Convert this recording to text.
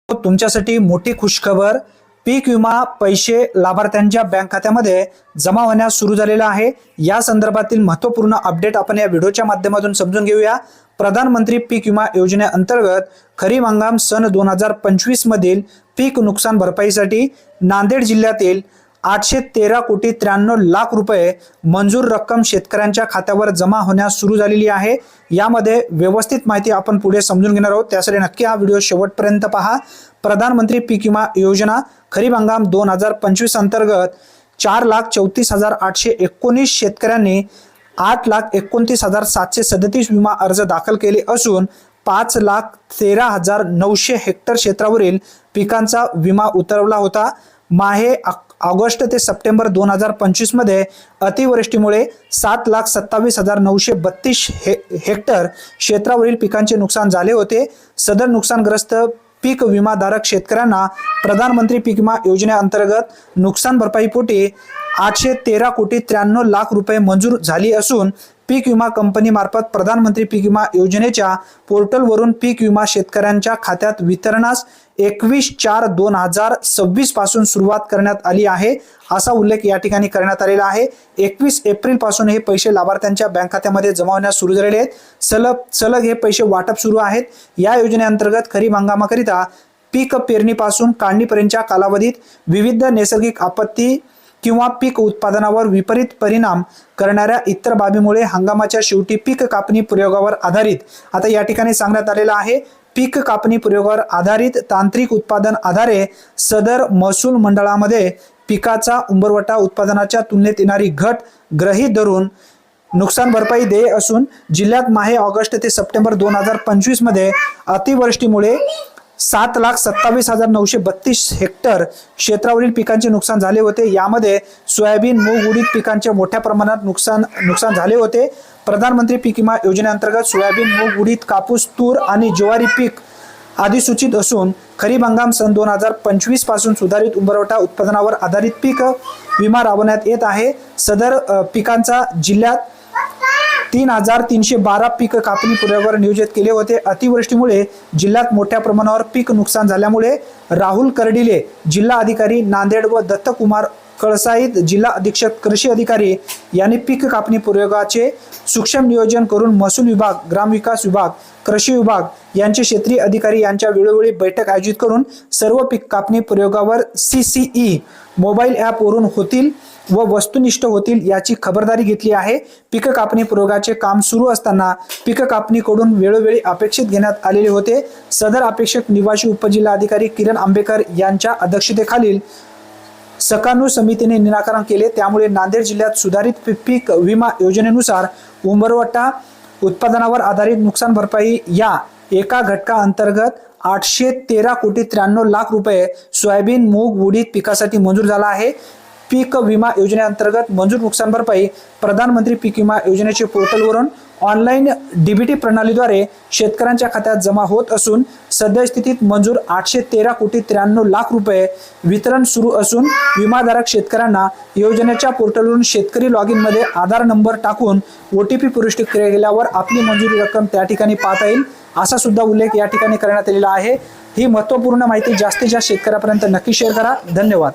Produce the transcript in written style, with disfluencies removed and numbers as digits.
तुमच्यासाठी मोठी खुशखबर, पीक विमा पैसे लाभार्थ्यांच्या बँक खात्यामध्ये जमा होण्यास सुरू झालेला आहे। या संदर्भातील महत्त्वपूर्ण अपडेट आपण या व्हिडिओच्या माध्यमातून समजून घेऊया। प्रधानमंत्री पीक विमा योजनेअंतर्गत खरीप हंगाम सन 2025 मधील पीक नुकसान भरपाईसाठी नांदेड जिल्ह्यातील 813,93,00,000 रुपये मंजूर रक्कम शेतकऱ्यांच्या खात्यावर जमा होण्यास सुरू झालेली आहे। यामध्ये व्यवस्थित माहिती आपण पुढे समजून घेणार आहोत, त्यासाठी नक्की हा व्हिडिओ शेवटपर्यंत पहा। प्रधानमंत्री पीक विमा योजना खरीप हंगाम 2025 अंतर्गत 4,34,819 शेतकऱ्यांनी 8,29,737 विमा अर्ज दाखल केले असून 5,13,900 हेक्टर क्षेत्रावरील पिकांचा विमा उतरवला होता। माहे ऑगस्ट ते सप्टेंबर 2025 मध्ये अतिवृष्टीमुळे 7,27,932 हेक्टर क्षेत्रावरील पिकांचे नुकसान झाले होते। सदर नुकसानग्रस्त पीक विमाधारक शेतकऱ्यांना प्रधानमंत्री पीक विमा योजनेअंतर्गत नुकसान भरपाईपोटी 813,93,00,000 रुपये मंजूर झाली असून पीक विमा कंपनी मार्फत प्रधानमंत्री पीक विमा योजनेच्या पोर्टलवरून पीक विमा शेतकऱ्यांच्या खात्यात वितरणास 21/4/2026 पासून सुरुवात करण्यात आली आहे, असा उल्लेख या ठिकाणी करण्यात आलेला आहे। 21 एप्रिल पासून हे पैसे लाभार्थ्यांच्या बँक खात्यामध्ये जमा होण्यास सुरू झालेले आहेत। सलग हे पैसे वाटप सुरू आहेत। या योजनेअंतर्गत खरीप हंगामाकरिता पीक पेरणीपासून काढणीपर्यंतच्या कालावधीत विविध नैसर्गिक आपत्ती किंवा पीक उत्पादनावर विपरीत परिणाम करणाऱ्या इतर बाबीमुळे हंगामाच्या शेवटी पीक कापणी प्रयोगावर आधारित, आता या ठिकाणी सांगण्यात आलेलं आहे, पीक कापणी प्रयोगावर आधारित तांत्रिक उत्पादन आधारे सदर महसूल मंडळामध्ये पिकाचा उंबरवटा उत्पादनाच्या तुलनेत येणारी घट गृहीत धरून नुकसान भरपाई देय असून जिल्ह्यात माहे ऑगस्ट ते सप्टेंबर 2025 मध्ये अतिवृष्टीमुळे 7,27,932 हेक्टर क्षेत्रावरील पिकांचे नुकसान झाले होते। यामध्ये सोयाबीन, मूग, उडीद पिकांचे मोठ्या प्रमाणात नुकसान झाले होते। प्रधानमंत्री पीक विमा योजनेअंतर्गत सोयाबीन, मूग, उडीद, कापूस, तूर आणि ज्वारी पीक अधिसूचित असून खरीप हंगाम सन 2025 पासून सुधारित उंबरवटा उत्पादनावर आधारित पीक विमा राबवण्यात येत आहे। सदर पिकांचा जिल्ह्यात 3,312 पीक कापणी प्रयोगावर नियोजित केले होते। अतिवृष्टीमुळे जिल्ह्यात मोठ्या प्रमाणावर पीक नुकसान झाल्यामुळे राहुल कर्डिले जिल्हा अधिकारी नांदेड व दत्तकुमार कळसाईत जिल्हा अधीक्षक कृषी अधिकारी यांनी पीक कापणी प्रयोगाचे सूक्ष्म नियोजन करून महसूल विभाग, ग्रामविकास विभाग, कृषी विभाग यांचे क्षेत्रीय अधिकारी यांच्या वेळोवेळी बैठक आयोजित करून सर्व पीक कापणी प्रयोगावर CCE मोबाईल ॲप वरून होतील व वस्तुनिष्ठ होतील याची खबरदारी घेतली आहे। पीक कापणी प्रयोगाचे काम सुरू असताना पीक कापणीकडून वेळोवेळी अपेक्षित घेण्यात आलेले होते। सदर अपेक्षक निवासी उपजिल्हाधिकारी किरण आंबेकर यांच्या अध्यक्षतेखालील सकानू समितीने निराकरण केले। त्यामुळे नांदेड जिल्ह्यात सुधारित पीक विमा योजनेनुसार उंबरवटा उत्पादनावर आधारित नुकसान भरपाई या एका घटका अंतर्गत 813,93,00,000 रुपये सोयाबीन, मूग, उडीद पिकासाठी मंजूर झाला आहे। पीक विमा योजनेअंतर्गत मंजूर नुकसान भरपाई प्रधानमंत्री पीक विमा योजनेचे पोर्टलवरून ऑनलाईन DBT प्रणालीद्वारे शेतकऱ्यांच्या खात्यात जमा होत असून सद्यस्थितीत मंजूर 813,93,00,000 रुपये वितरण सुरू असून विमाधारक शेतकऱ्यांना योजनेच्या पोर्टलवरून शेतकरी लॉगिन मध्ये आधार नंबर टाकून OTP प्रविष्ट केल्यावर आपली मंजुरी रक्कम त्या ठिकाणी पाहता येईल, असा सुद्धा उल्लेख या ठिकाणी करण्यात आलेला आहे। ही महत्त्वपूर्ण माहिती जास्तीत जास्त शेतकऱ्यापर्यंत नक्की शेअर करा। धन्यवाद।